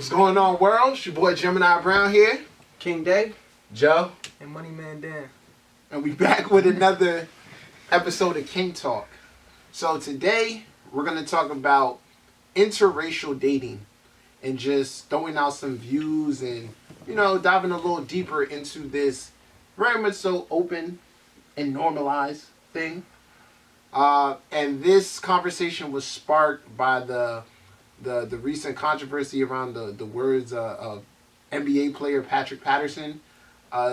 What's going on, world? It's your boy Gemini Brown here. King Day. Joe. And Money Man Dan. And we back with another episode of King Talk. So today, we're going to talk about interracial dating. And just throwing out some views and, diving a little deeper into this very much so open and normalized thing. And this conversation was sparked by the recent controversy around the words of NBA player Patrick Patterson.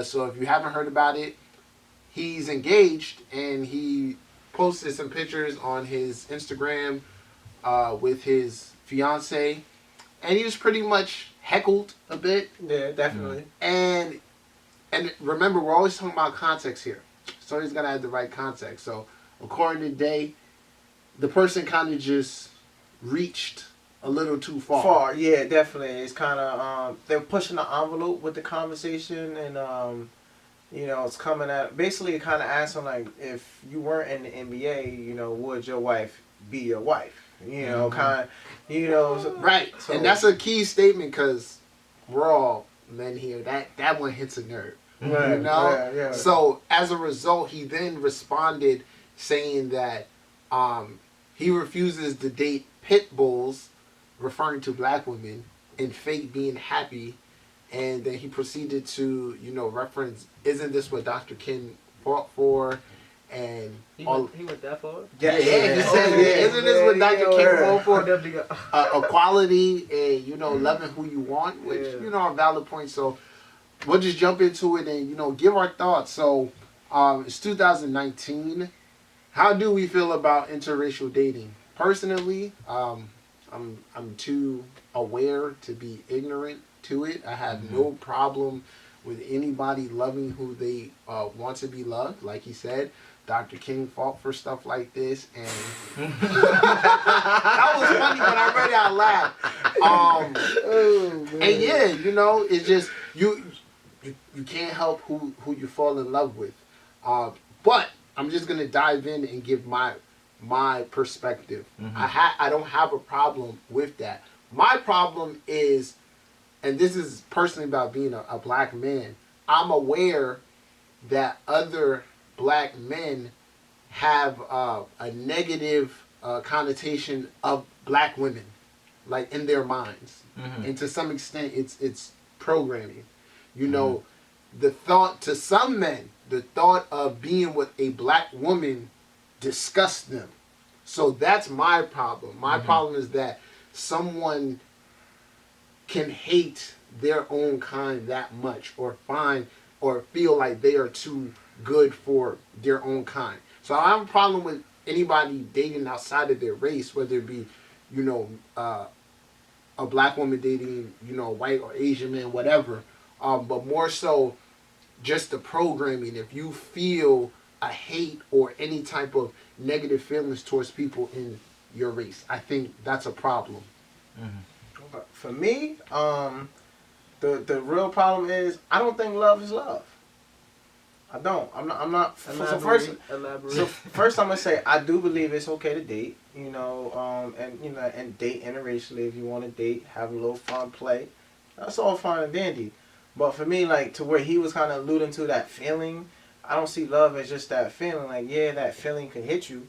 So if you haven't heard about it, he's engaged and he posted some pictures on his Instagram with his fiance, and he was pretty much heckled a bit. Yeah, definitely. And remember, we're always talking about context here, so he's gotta have the right context. So according to Day, the person kind of just reached a little too far. Yeah, definitely. It's kind of they're pushing the envelope with the conversation, and it's coming at basically kind of asking like, if you weren't in the NBA, would your wife be your wife? Right. So, and that's a key statement because we're all men here. That one hits a nerve. Right. Yeah. So as a result, he then responded saying that he refuses to date pit bulls, referring to black women, and fake being happy. And then he proceeded to, reference, isn't this what Dr. King fought for? And he went that far? Yeah. He said, isn't this what Dr. King fought for? Equality and, loving who you want, which, are valid points. So we'll just jump into it and, give our thoughts. So it's 2019. How do we feel about interracial dating? Personally, I'm too aware to be ignorant to it. I have no problem with anybody loving who they want to be loved. Like he said, Dr. King fought for stuff like this, and that was funny when I read it. I laughed. And yeah, it's just you can't help who you fall in love with. But I'm just gonna dive in and give my perspective. I don't have a problem with that. My problem is, and this is personally about being a black man, I'm aware that other black men have a negative connotation of black women, like in their minds. And to some extent it's programming. The thought, to some men, the thought of being with a black woman disgusts them. So that's my problem. My problem is that someone can hate their own kind that much, or feel like they are too good for their own kind. So I have a problem with anybody dating outside of their race, whether it be, a black woman dating, a white or Asian man, whatever. But more so just the programming. If you feel a hate or any type of negative feelings towards people in your race, I think that's a problem. For me, the real problem is I don't think love is love. I don't. I'm not. So first I'm gonna say I do believe it's okay to date. And date interracially if you want to date, have a little fun, play. That's all fine and dandy. But for me, like, to where he was kind of alluding to that feeling, I don't see love as just that feeling. Like, yeah, that feeling can hit you,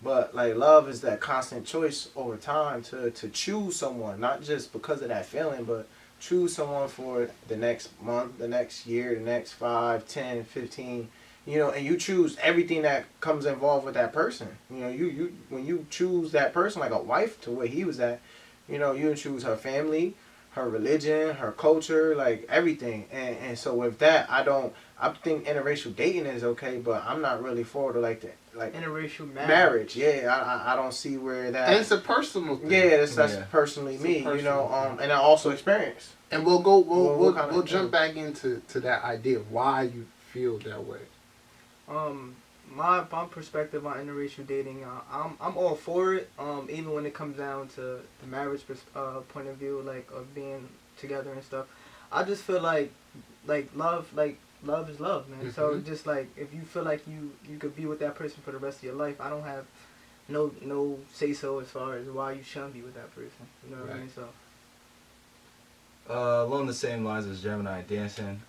but like love is that constant choice over time to choose someone, not just because of that feeling, but choose someone for the next month, the next year, the next 5, 10, 15, and you choose everything that comes involved with that person. You when you choose that person, like a wife, to where he was at, you choose her family, her religion, her culture, like everything. And so with that, I think interracial dating is okay, but I'm not really for the interracial marriage. Yeah, I don't see where that. And it's a personal thing. Yeah, that's personally me, and I also experience. And we'll jump back into that idea of why you feel that way. My perspective on interracial dating, I'm all for it. Even when it comes down to the marriage point of view, like of being together and stuff. I just feel like love is love, man. So just like if you feel like you could be with that person for the rest of your life, I don't have no say so as far as why you shouldn't be with that person. You know what I mean? So Along the same lines as Gemini dancing.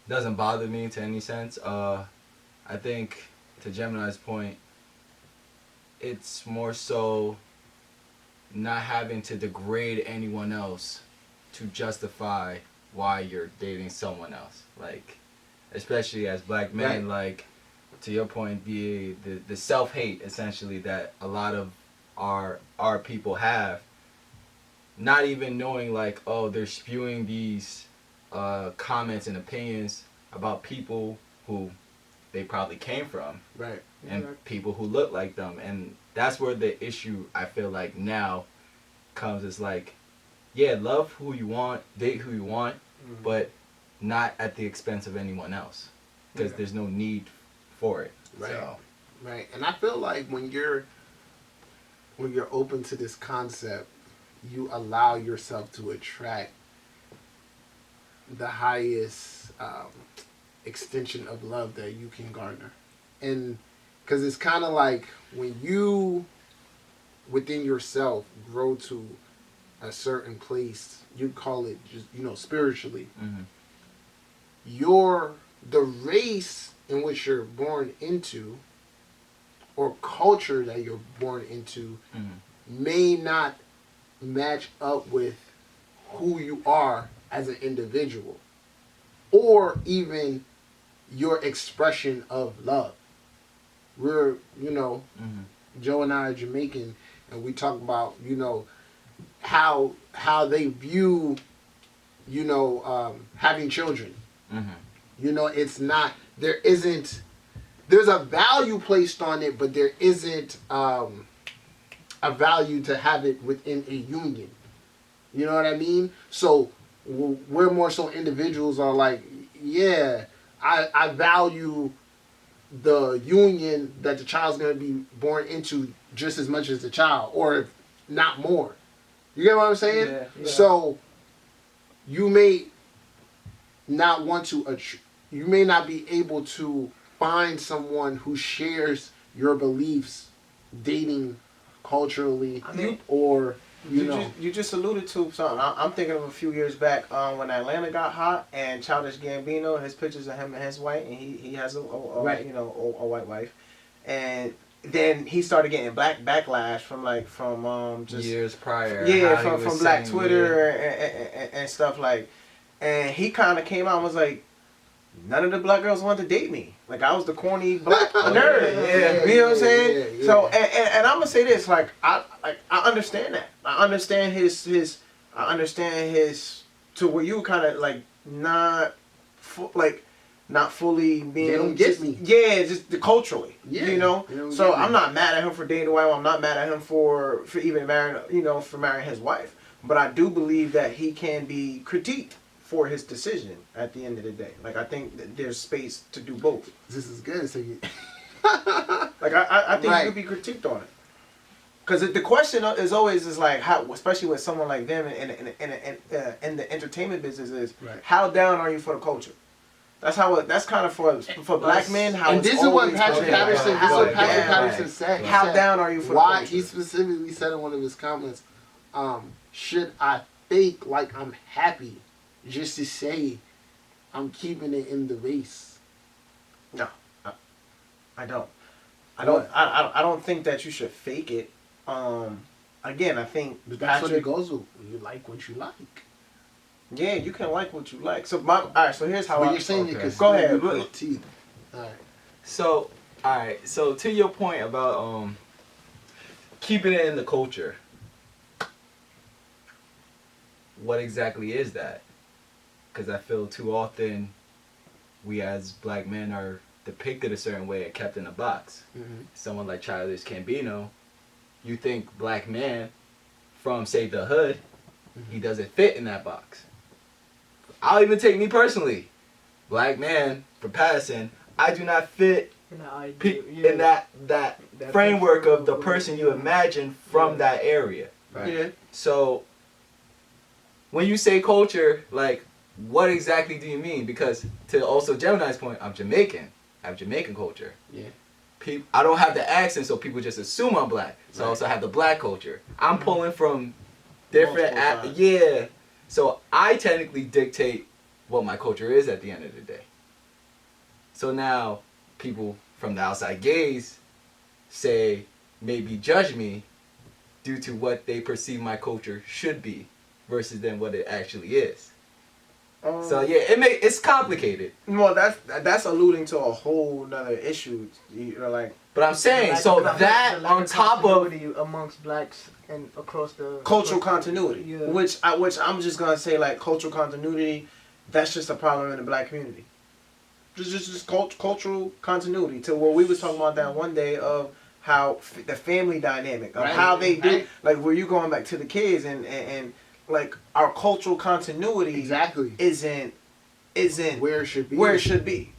Doesn't bother me to any sense. I think to Gemini's point, it's more so not having to degrade anyone else to justify why you're dating someone else. Like, especially as black men, like, to your point, the self-hate essentially that a lot of our people have, not even knowing like, oh, they're spewing these comments and opinions about people who they probably came from, right, and people who look like them, and that's where the issue I feel like now comes. Is like, yeah, love who you want, date who you want, but not at the expense of anyone else, because there's no need for it. Right, so. Right, and I feel like when you're open to this concept, you allow yourself to attract the highest extension of love that you can garner. And because it's kind of like when you, within yourself, grow to a certain place, you call it just, spiritually, the race in which you're born into, or culture that you're born into, may not match up with who you are as an individual, or even your expression of love. We're, Joe and I are Jamaican, and we talk about, how they view, having children. It's not, there's a value placed on it, but there isn't a value to have it within a union. You know what I mean? So we're more so individuals are like, yeah, I value the union that the child's going to be born into just as much as the child, or if not more. You get what I'm saying? Yeah. So you may not want to, you may not be able to find someone who shares your beliefs, dating culturally, or you just alluded to something. I'm thinking of a few years back when Atlanta got hot and Childish Gambino, his pictures of him and his wife, and he has a white wife, and then he started getting backlash from just years prior. from Black Twitter and stuff like, and he kind of came out and was like, none of the black girls wanted to date me. Like, I was the corny black nerd. You know what I'm saying? Yeah. So, and I'm gonna say this, I understand that. I understand his to where you kind of like not fully being. They don't get me. Yeah, just culturally. Yeah. So I'm not mad at him for dating a white. I'm not mad at him for even marrying. For marrying his wife. But I do believe that he can be critiqued for his decision at the end of the day. Like, I think that there's space to do both. This is good. So I think you could be critiqued on it. Because the question is always like, how, especially with someone like them in the entertainment business, is how down are you for the culture? That's kind of for black men. How, and this is what Patrick Patterson said. How down are you for the culture? Why he specifically said in one of his comments, should I fake like I'm happy just to say I'm keeping it in the race? No, I don't. I don't think that you should fake it. Again, I think that's what it goes with. You like what you like. Yeah, you can like what you like. So alright. So here's how you're saying it. Cause go ahead. All right. So to your point about keeping it in the culture, what exactly is that? Because I feel too often we as black men are depicted a certain way and kept in a box. Someone like Childish Gambino, you think black man from, say, the hood, he doesn't fit in that box. I'll even take me personally. Black man from Patterson, I do not fit in that framework of the person you imagine from that area. Right. Yeah. So when you say culture, like, what exactly do you mean? Because to also Gemini's point, I'm Jamaican. I have Jamaican culture. Yeah. I don't have the accent, so people just assume I'm black. So I also have the black culture. I'm pulling from different. Multiple times. Yeah. So I technically dictate what my culture is at the end of the day. So now people from the outside gaze say, maybe judge me due to what they perceive my culture should be versus then what it actually is. So yeah, it's complicated. Well, that's alluding to a whole nother issue. You know, like. But I'm saying, so that on top of amongst blacks and across the cultural continuity, yeah. which I'm just gonna say, like, cultural continuity, that's just a problem in the black community. Just cultural continuity to what we was talking about that one day of how the family dynamic of how they do, like, where you going back to the kids and like our cultural continuity exactly isn't where it should be.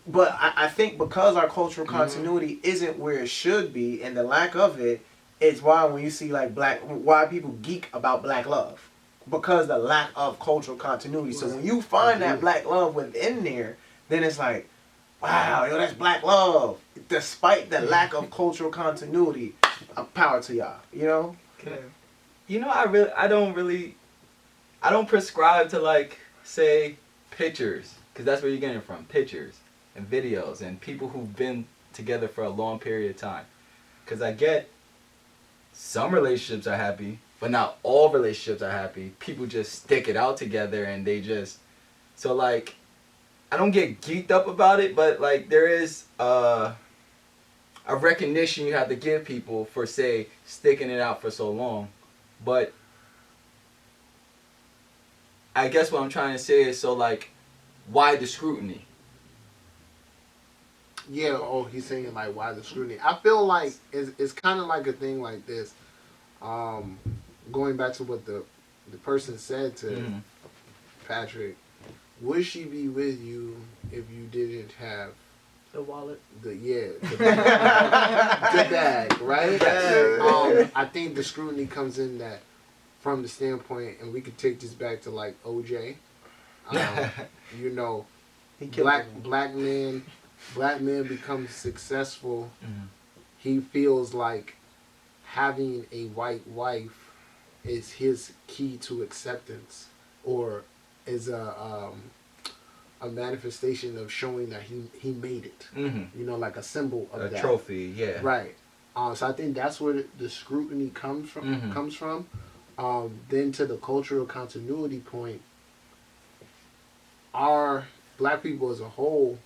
But I think because our cultural continuity isn't where it should be, and the lack of it is why when you see like why people geek about black love, because the lack of cultural continuity. So when you find that black love within there, then it's like, wow, yo, that's black love. Despite the lack of cultural continuity, power to y'all, you know? Okay. You know, I don't prescribe to, like, say, pictures, because that's where you're getting it from, pictures and videos and people who've been together for a long period of time. Because I get some relationships are happy, but not all relationships are happy. People just stick it out together and they just, so, like, I don't get geeked up about it, but, like, there is a recognition you have to give people for, say, sticking it out for so long. But I guess what I'm trying to say is, so, like, why the scrutiny? Yeah, he's saying, like, why the scrutiny? I feel like it's kind of like a thing like this. Going back to what the person said to Patrick, would she be with you if you didn't have the wallet? The bag, right? I think the scrutiny comes in that from the standpoint, and we could take this back to like OJ. You know, black man becomes successful. He feels like having a white wife is his key to acceptance, or is a manifestation of showing that he made it. You know, like a symbol of that. A trophy, yeah. Right. So I think that's where the scrutiny comes from. Then to the cultural continuity point, our black people as a whole,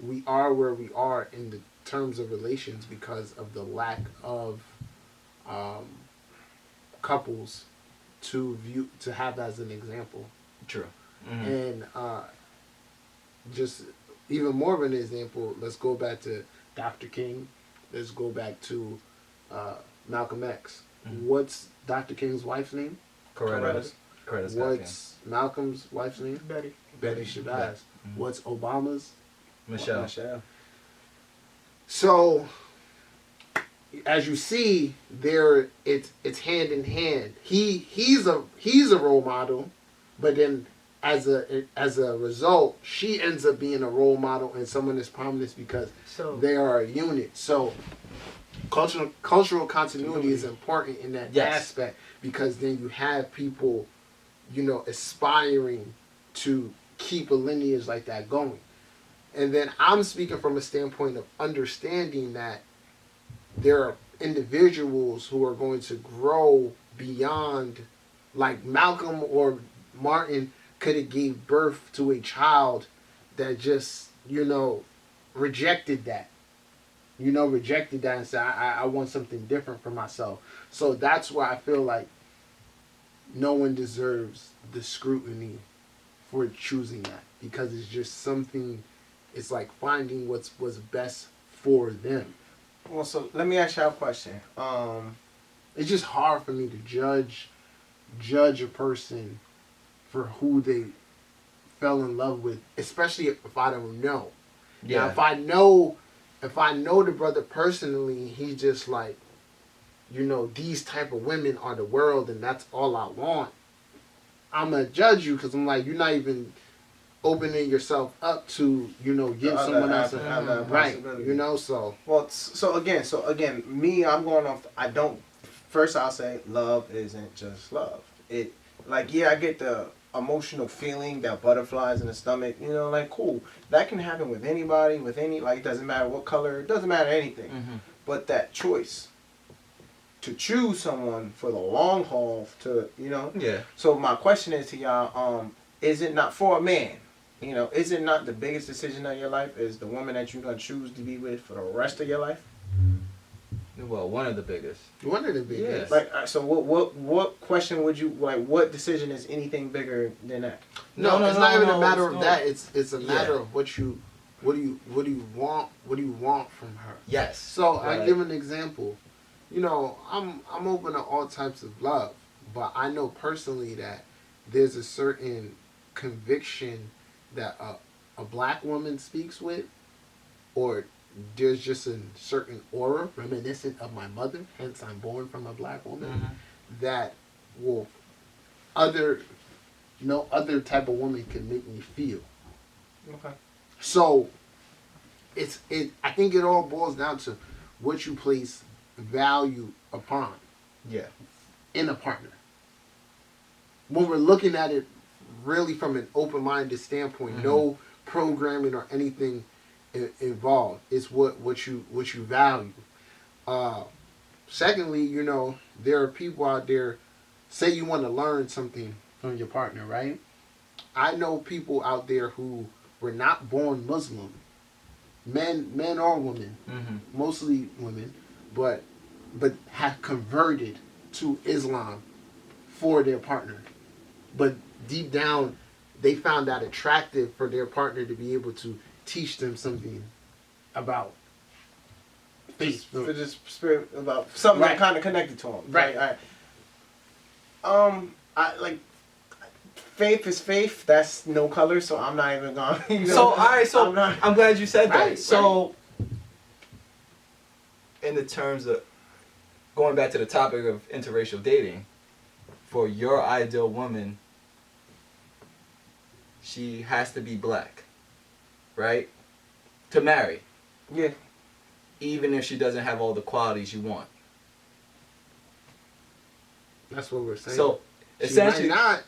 we are where we are in the terms of relations because of the lack of couples to have as an example. True. And just even more of an example, let's go back to Dr. King. Let's go back to Malcolm X. What's Dr. King's wife's name? Coretta. What's Malcolm's wife's name? Betty Shabazz. What's Obama's? Michelle. So, as you see, there it's hand in hand. He's a role model, but then as a result, she ends up being a role model and someone that's prominent because they are a unit. So, cultural continuity is important in that aspect because then you have people, you know, aspiring to keep a lineage like that going. And then I'm speaking from a standpoint of understanding that there are individuals who are going to grow beyond, like Malcolm or Martin could have gave birth to a child that just, you know, rejected that. You know, rejected that and said, I want something different for myself. So that's why I feel like no one deserves the scrutiny for choosing that. Because it's just something, it's like finding what's best for them. Well, so let me ask y'all a question. It's just hard for me to judge a person for who they fell in love with, especially if I don't know. Yeah. Now, if I know the brother personally, he's just like, you know, these type of women are the world and that's all I want. I'm going to judge you because I'm like, you're not even opening yourself up to, you know, give someone else a right, you know, so. Well, so again, me, I'm going off, I don't first I'll say love isn't just love. It like I get the emotional feeling, that butterflies in the stomach, like cool. That can happen with anybody, with any it doesn't matter what color, it doesn't matter anything. Mm-hmm. But that choice to choose someone for the long haul Yeah. So my question is to y'all, is it not for a man? Is it not the biggest decision of your life is the woman that you're gonna choose to be with for the rest of your life? Well, one of the biggest. One of the biggest. So what question would you what decision is anything bigger than that? No, it's not even a matter of that. It's a matter of what do you want from her? Yes. So I give an example. I'm open to all types of love, but I know personally that there's a certain conviction that a black woman speaks with, or there's just a certain aura reminiscent of my mother, hence I'm born from a black woman, that will no other type of woman can make me feel. Okay. So I think it all boils down to what you place value upon. Yeah. In a partner. When we're looking at it really from an open-minded standpoint, no programming or anything involved. It's what you value. Secondly, there are people out there, say you want to learn something from your partner, right? I know people out there who were not born Muslim, men or women, mostly women, but have converted to Islam for their partner. But deep down, they found that attractive for their partner to be able to teach them something about faith. For this spirit, about something that kind of connected to them. Right. I like faith is faith. That's no color, so I'm not even going. So all right, so I'm glad you said that. Right, so, in the terms of going back to the topic of interracial dating, for your ideal woman, she has to be black, right? To marry. Yeah. Even if she doesn't have all the qualities you want. That's what we're saying. So She essentially, might not.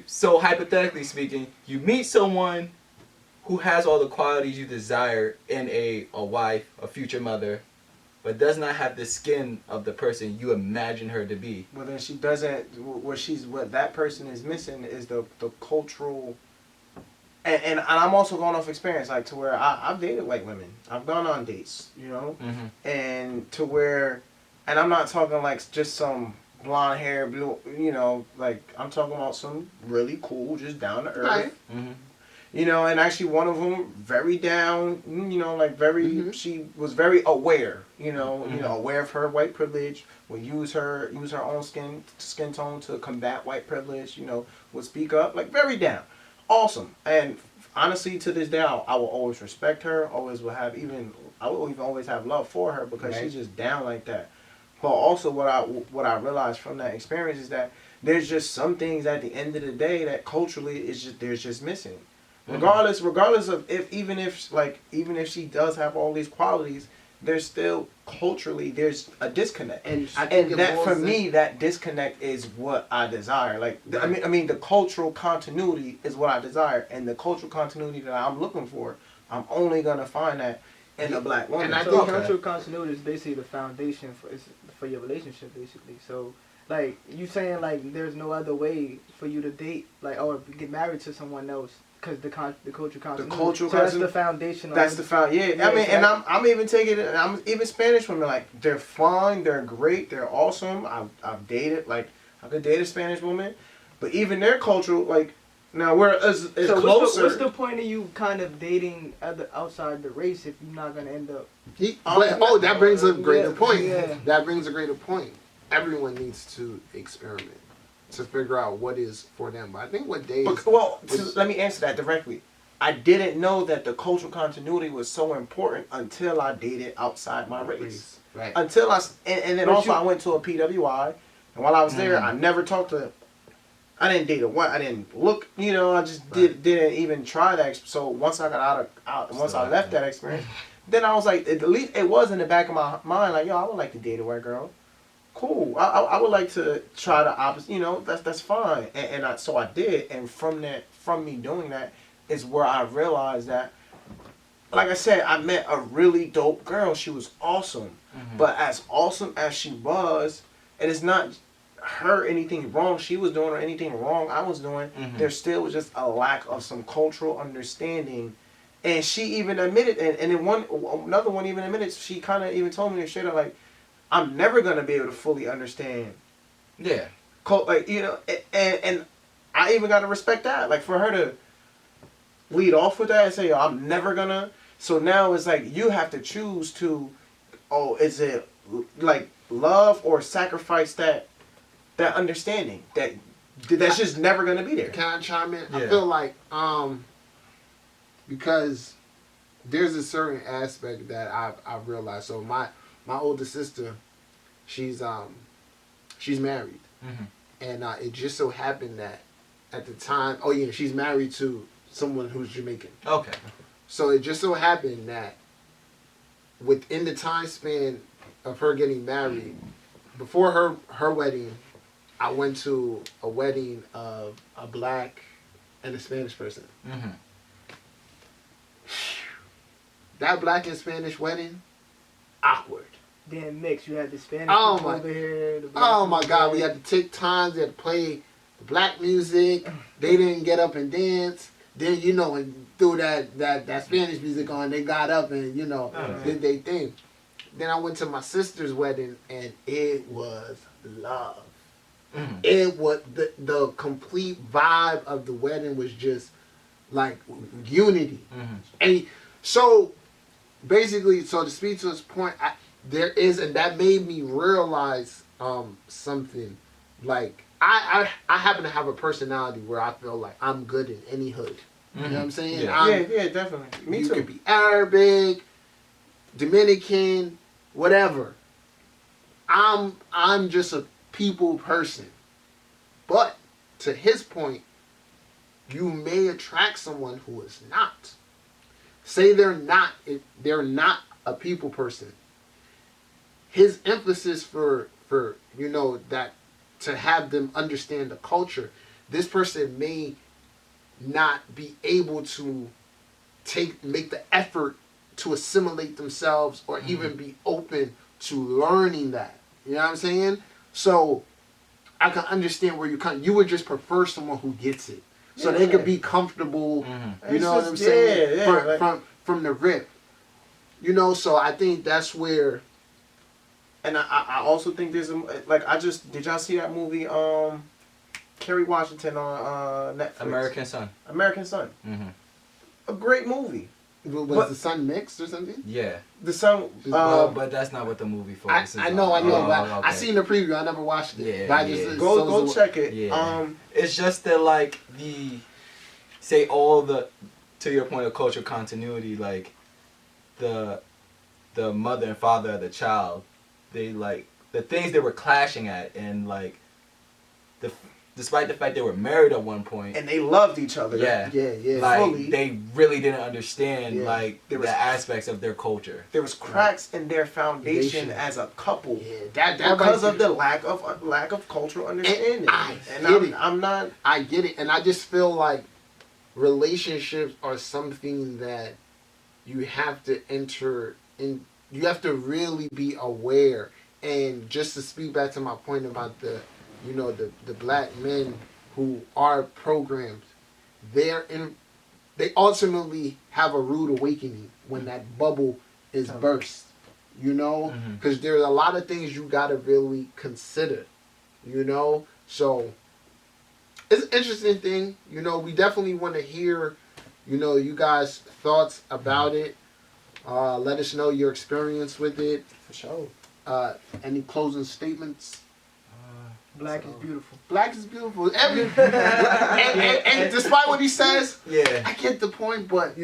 so hypothetically speaking, you meet someone who has all the qualities you desire in a wife, a future mother, but does not have the skin of the person you imagine her to be. Well, then she doesn't. What that person is missing is the cultural. And I'm also going off experience, like to where I've dated white women. I've gone on dates, and to where, and I'm not talking like just some blonde hair, blue, like I'm talking about some really cool, just down to earth. Right. And actually one of them very down, like very, she was very aware, aware of her white privilege, would use her own skin tone to combat white privilege, would speak up, like very down. Awesome. And honestly, to this day, I will always respect her, I will even always have love for her because she's just down like that. But also what I realized from that experience is that there's just some things at the end of the day that culturally there's just missing. Regardless of even if she does have all these qualities, there's still culturally there's a disconnect. And that for me, that disconnect is what I desire. Like I mean the cultural continuity is what I desire, and the cultural continuity that I'm looking for, I'm only gonna find that in a black woman. And I think cultural continuity is basically the foundation for your relationship, basically. So like you saying like there's no other way for you to date or get married to someone else. Because the cultural continuity. That's the foundation. That's the foundation. Yeah, I mean, and I'm even taking it. I'm even Spanish women. Like they're fun, they're great, they're awesome. I've dated I could date a Spanish woman, but even their cultural now we're as so closer. What's the point of you kind of dating outside the race if you're not gonna end up? That brings a greater point. Yeah. That brings a greater point. Everyone needs to experiment to figure out what is for them. But I think what Dave... let me answer that directly. I didn't know that the cultural continuity was so important until I dated outside my race. Right. Until and then also I went to a PWI, and while I was there, I never talked to... I didn't date a white... I didn't look, I just didn't even try that. So once I got once I left that experience, then I was like, at least it was in the back of my mind, like, yo, I would like to date a white girl. cool. I would like to try the opposite. You know, that's fine. So I did, and from me doing that is where I realized that, like I said, I met a really dope girl. She was awesome. Mm-hmm. But as awesome as she was, and it's not her anything wrong she was doing or anything wrong I was doing, mm-hmm. there still was just a lack of some cultural understanding. And she even admitted, and then another one even admitted, she kind of even told me straight up, like, I'm never going to be able to fully understand. Yeah. Like, you know, and I even got to respect that. Like, for her to lead off with that and say, I'm never going to. So now it's like, you have to choose to, is it, like, love or sacrifice that understanding that's just never going to be there. Can I chime in? Yeah. I feel like, because there's a certain aspect that I've realized. So my older sister, she's married, mm-hmm. and it just so happened that at the time, she's married to someone who's Jamaican. Okay. So it just so happened that within the time span of her getting married, before her wedding, I went to a wedding of a black and a Spanish person. Mm-hmm. That black and Spanish wedding, awkward. Then mix. You had the Spanish people over here. Oh my God! We had to take times. We had to play the black music. They didn't get up and dance. Then and threw that Spanish music on. They got up and did their thing. Then I went to my sister's wedding and it was love. Mm-hmm. It was the complete vibe of the wedding was just like unity. Mm-hmm. And so basically, to speak to his point, and that made me realize something. Like I happen to have a personality where I feel like I'm good in any hood. Mm-hmm. You know what I'm saying? Yeah, definitely. Me too. You could be Arabic, Dominican, whatever. I'm just a people person. But to his point, you may attract someone who is not. Say they're not a people person. His emphasis for that to have them understand the culture, this person may not be able to make the effort to assimilate themselves or mm-hmm. even be open to learning that. You know what I'm saying? So I can understand where you come. You would just prefer someone who gets it, so they could be comfortable. Mm-hmm. You know what I'm saying? From the rip. So I think that's where. And I also think there's did y'all see that movie Kerry Washington on Netflix? American Son. Mm-hmm. A great movie. Was the sun mixed or something? Yeah. The sun. But that's not what the movie focuses on. I know. But okay. I seen the preview. I never watched it. Yeah. Go check it. Yeah. It's just that to your point of cultural continuity, like the mother and father of the child, they the things they were clashing at, and despite the fact they were married at one point. And they loved each other. Yeah. Fully. They really didn't understand the aspects of their culture. There was cracks in their foundation as a couple. Yeah. Because of the lack of cultural understanding. I get it. And I just feel like relationships are something that you have to enter in. You have to really be aware. And just to speak back to my point about the black men who are programmed, they ultimately have a rude awakening when that bubble is burst, because there's a lot of things you got to really consider, so it's an interesting thing. We definitely want to hear, you guys' thoughts about it. Let us know your experience with it. For sure. Any closing statements? Black is beautiful. Black is beautiful. And despite what he says, I get the point. But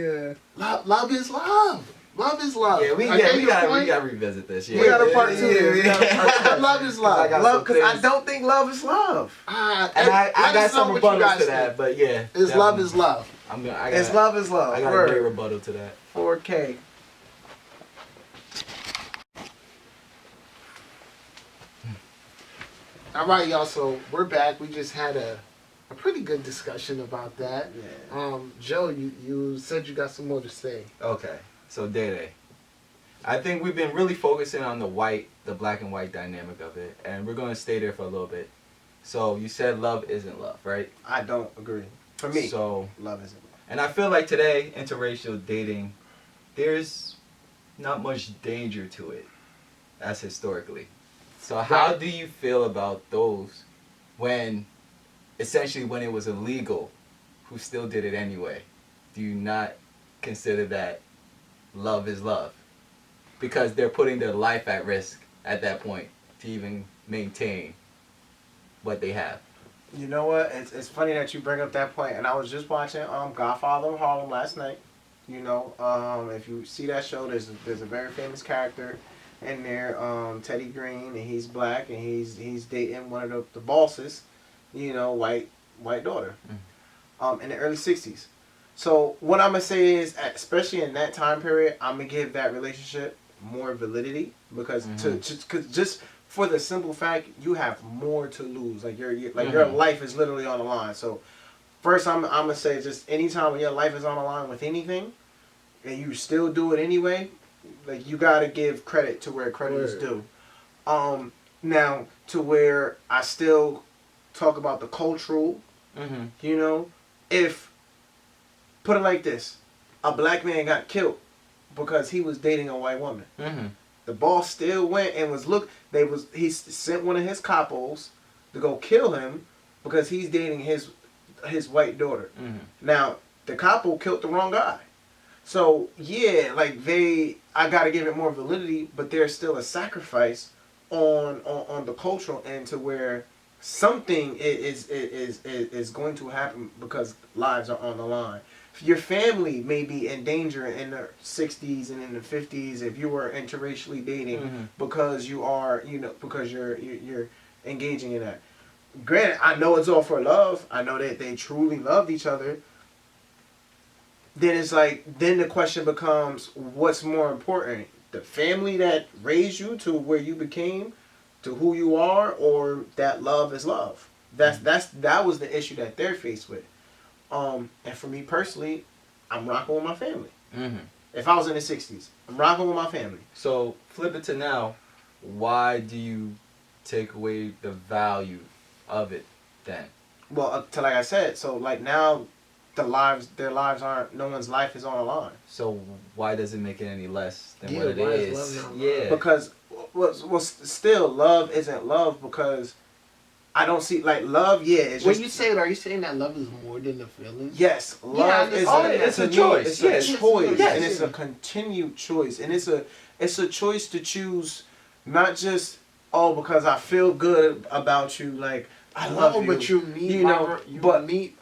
love is love. Love is love. Yeah, we gotta revisit this. Yeah. We got a part two. Love is love. Because I don't think love is love. And I got some rebuttals to that, but yeah. Love is love. Love is love. I got a great rebuttal to that. 4K. All right, y'all. So we're back. We just had a pretty good discussion about that. Yeah. Joe, you said you got some more to say. Okay, so Day. I think we've been really focusing on the black and white dynamic of it, and we're going to stay there for a little bit. So you said love isn't love, right? I don't agree. For me, so love isn't love. And I feel like today, interracial dating, there's not much danger to it, as historically. So how do you feel about those when it was illegal, who still did it anyway? Do you not consider that love is love? Because they're putting their life at risk at that point to even maintain what they have. You know what? It's funny that you bring up that point, and I was just watching Godfather of Harlem last night. You know, if you see that show, there's a very famous character in there, Teddy Green, and he's black, and he's dating one of the bosses, you know, white daughter, in the early '60s. So what I'm gonna say is, especially in that time period, I'm gonna give that relationship more validity because just for the simple fact you have more to lose. Like your life is literally on the line. So first I'm gonna say, just anytime when your life is on the line with anything and you still do it anyway, like you gotta give credit to where credit is due. Now to where I still talk about the cultural, you know, if put it like this, a black man got killed because he was dating a white woman. The boss still went and he sent one of his capos to go kill him because he's dating his white daughter. Now, the capo killed the wrong guy. So, yeah, like I gotta give it more validity, but there's still a sacrifice on the cultural end to where something is going to happen because lives are on the line. Your family may be in danger in the 60s and in the 50s if you were interracially dating because you are, you know, because you're engaging in that. Granted, I know it's all for love. I know that they truly loved each other. Then it's like, then the question becomes, what's more important? The family that raised you to where you became, to who you are, or that love is love? That was the issue that they're faced with. And for me personally, I'm rocking with my family. If I was in the 60s, I'm rocking with my family. So flip it to now. Why do you take away the value of it then? Well, like I said, so like now, their lives aren't. No one's life is on the line. So why does it make it any less than what it is? Yeah. Because well, still love isn't love because I don't see, like, love, it's when you say it, are you saying that love is more than the feelings? Yes, love is it's a choice. It's a choice, and it's a continued choice, and it's a choice to choose, not just because I feel good about you, like I love you. But you meet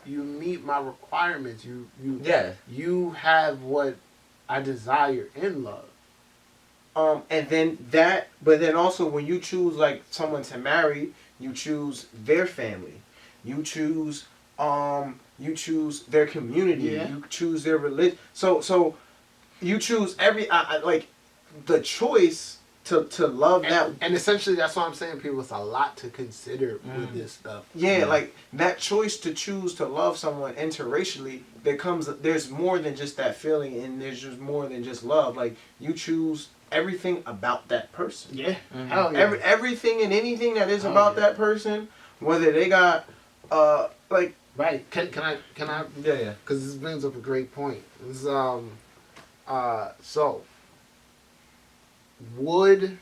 you meet my requirements. You have what I desire in love. And then that, but then also when you choose like someone to marry, you choose their family. You choose their community. Yeah. You choose their religion. So you choose like the choice to love that. And essentially that's what I'm saying, people, it's a lot to consider with this stuff. Yeah, like that choice to choose to love someone interracially, there's more than just that feeling, and there's just more than just love. Like you choose everything about that person. Yeah. Hell yeah. Everything and anything that is about that person, whether they got like right. Can I Yeah. Because this brings up a great point. This, so would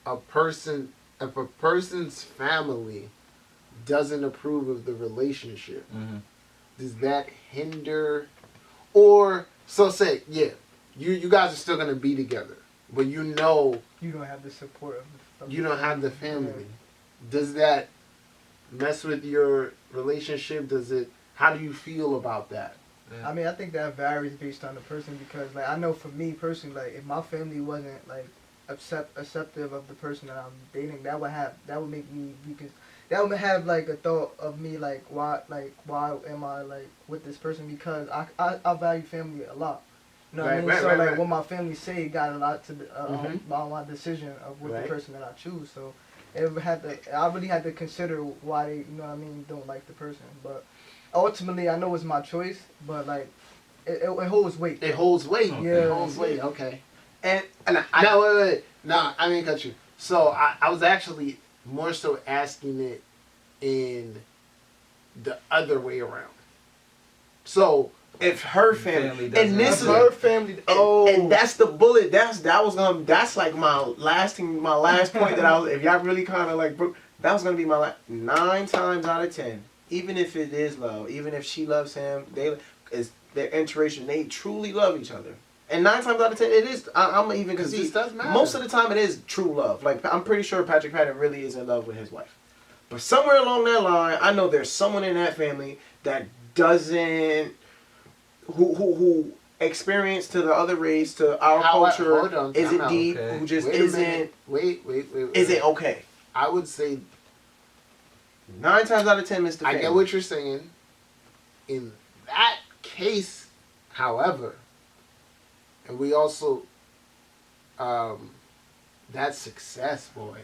if a person's family doesn't approve of the relationship, does that hinder, or so say, you guys are still gonna be together, but you don't have the support of you don't have the family. Does that mess with your relationship? How do you feel about that? Yeah. I mean, I think that varies based on the person, because like I know for me personally, like if my family wasn't like acceptive of the person that I'm dating, that would make me, because that would have like a thought of me like why am I like with this person, because I value family a lot. You know what I mean? So what my family say got a lot to about my decision of with the person that I choose. So I really had to consider why they, you know what I mean, don't like the person. But ultimately, I know it's my choice, but like, it holds weight. It holds weight. Yeah. It holds weight. Okay. And No, wait. No, I didn't cut you. So I was actually more so asking it in the other way around. So if her family doesn't and this is agree. Her family. and that's the bullet. That's like my last point that I was. If y'all really kind of like, that was gonna be my 9 times out of 10. Even if it is love, even if she loves him, they're interracial. They truly love each other. And 9 times out of 10, it is. I'm even because concede. this does matter. Most of the time, it is true love. Like I'm pretty sure Patrick Patton really is in love with his wife. But somewhere along that line, I know there's someone in that family that doesn't, who experience to the other race, to our culture, isn't deep, okay. who just Wait isn't. Wait. Isn't okay. I would say 9 times out of 10, Mr. I get what you're saying. In that case, however, and we also, that's success, boy.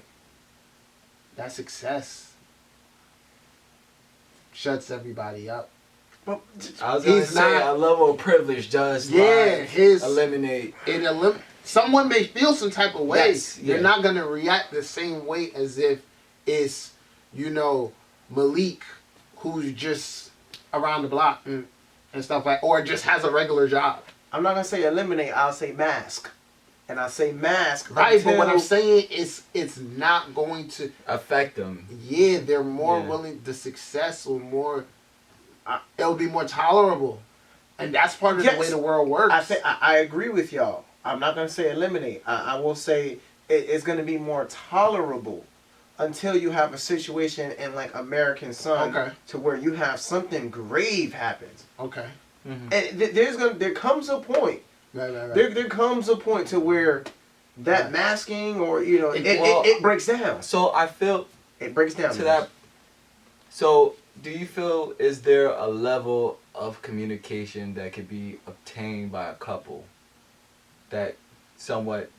That success shuts everybody up. But I was gonna He's say not- a level of privilege does eliminate. Someone may feel some type of way. Yes, They're yeah. not gonna react the same way as if it's, Malik, who's just around the block and stuff like, or just has a regular job. I'm not gonna say eliminate. I'll say mask, and I say mask. Right, but what I'm saying is, it's not going to affect them. Yeah, they're more willing. The success or more, it'll be more tolerable, and that's part of the way the world works. I agree with y'all. I'm not gonna say eliminate. I will say it's gonna be more tolerable until you have a situation in like American Son to where you have something grave happens. Okay. Mm-hmm. And there comes a point. Right. There comes a point to where that masking or it breaks down. So I feel it breaks down to that. So do you feel, is there a level of communication that could be obtained by a couple that somewhat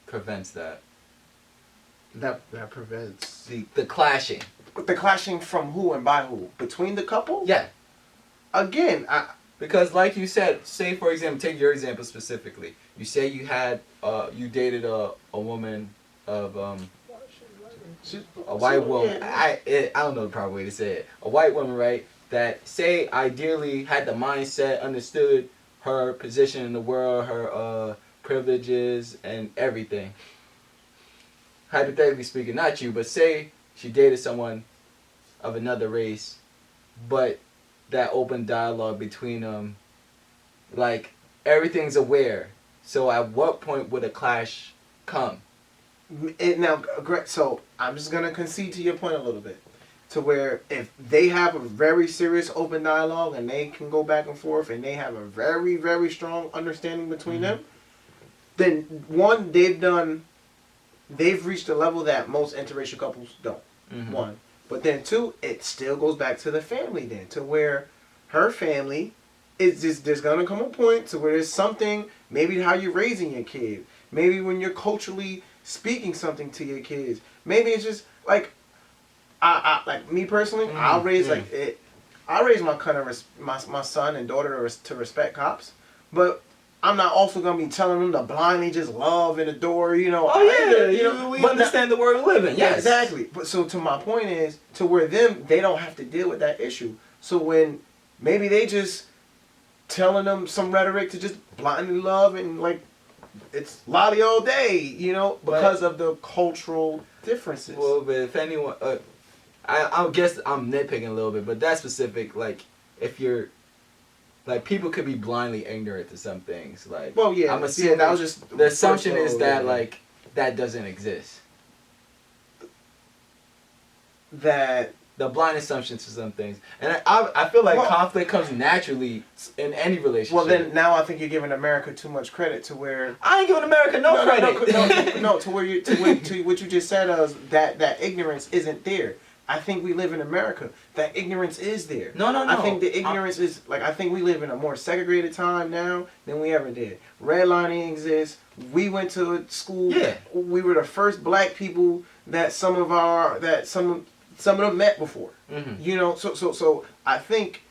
prevents that? That prevents the clashing. The clashing from who and by who? Between the couple? Yeah. Again, because like you said, say for example, take your example specifically. You say you had you dated a woman of a white woman. I don't know the proper way to say it. A white woman, right? That say ideally had the mindset, understood her position in the world, her privileges and everything. Hypothetically speaking, not you, but say she dated someone of another race, but that open dialogue between them, like everything's aware. So at what point would a clash come? So I'm just gonna concede to your point a little bit, to where if they have a very serious open dialogue and they can go back and forth and they have a very, very strong understanding between them, then one, they've reached a level that most interracial couples don't. One. But then two, it still goes back to the family then, to where her family is just, there's gonna come a point to where there's something, maybe how you're raising your kid, maybe when you're culturally speaking something to your kids, maybe it's just like, I like me personally, I'll raise like it. I raise my son and daughter to respect cops, but I'm not also gonna be telling them to blindly just love and adore, Oh yeah, we understand the word living. Yes, exactly. But so to my point is to where they don't have to deal with that issue. So when maybe they just telling them some rhetoric to just blindly love and like it's lolly all day, because of the cultural differences. Well, but if anyone, I guess I'm nitpicking a little bit, but that's specific. Like if you're. Like, people could be blindly ignorant to some things. Like, well, yeah, I'm assuming that was just the assumption is that like that doesn't exist. That the blind assumptions to some things, and I feel like conflict comes naturally in any relationship. Well, then now I think you're giving America too much credit to where I ain't giving America no credit. No, to where to what you just said is that ignorance isn't there. I think we live in America. That ignorance is there. No. I think the ignorance is I think we live in a more segregated time now than we ever did. Redlining exists. We went to school. Yeah. We were the first black people that some of them met before. Mm-hmm. You know, so I think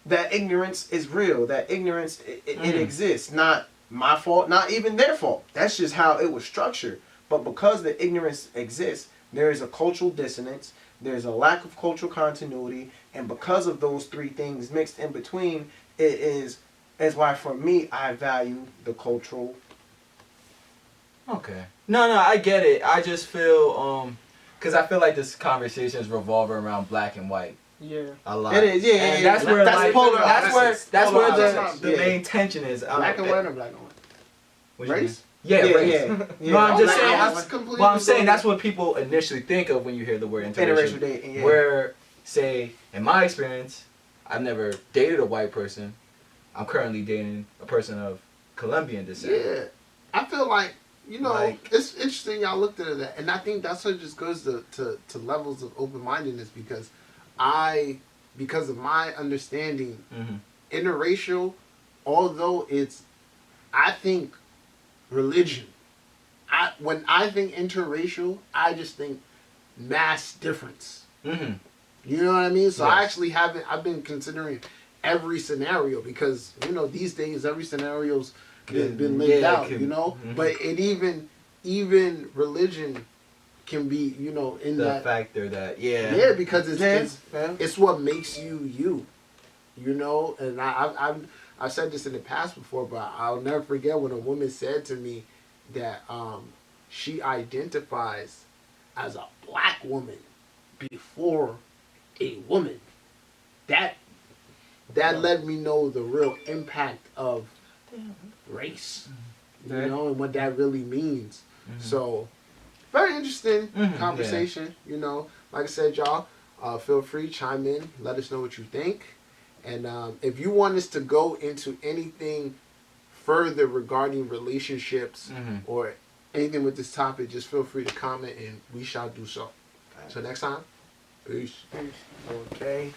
that ignorance is real. That ignorance it exists. Not my fault, not even their fault. That's just how it was structured. But because the ignorance exists, there is a cultural dissonance. There's a lack of cultural continuity, and because of those three things mixed in between, is why for me I value the cultural. Okay. No, I get it. I just feel because I feel like this conversation is revolving around black and white. Yeah. A lot. It is, yeah, and yeah. that's where polar. That's where the Yeah. main tension is. Black and white or black and white? Race? Yeah, race. Yeah. No, I'm just saying. I'm saying that's what people initially think of when you hear the word interracial dating. Yeah. Where, say, in my experience, I've never dated a white person. I'm currently dating a person of Colombian descent. Yeah, I feel like, you know, Like, it's interesting y'all looked at that, and I think that's what just goes to levels of open-mindedness, because of my understanding, interracial, although I think religion. When I think interracial, I just think mass difference. Mm-hmm. You know what I mean? So Yes. I've been considering every scenario, because, you know, these days every scenario's been laid out, you know? Mm-hmm. But it even religion can be, you know, in the that factor that yeah, because it's what makes you, you know. And I've said this in the past before, but I'll never forget when a woman said to me that she identifies as a black woman before a woman. That let me know the real impact of race, you know, and what that really means. So, very interesting conversation. You know, like I said, y'all, feel free to chime in, let us know what you think, and if you want us to go into anything further regarding relationships or anything with this topic, just feel free to comment, and we shall do so. So next time, peace. Okay.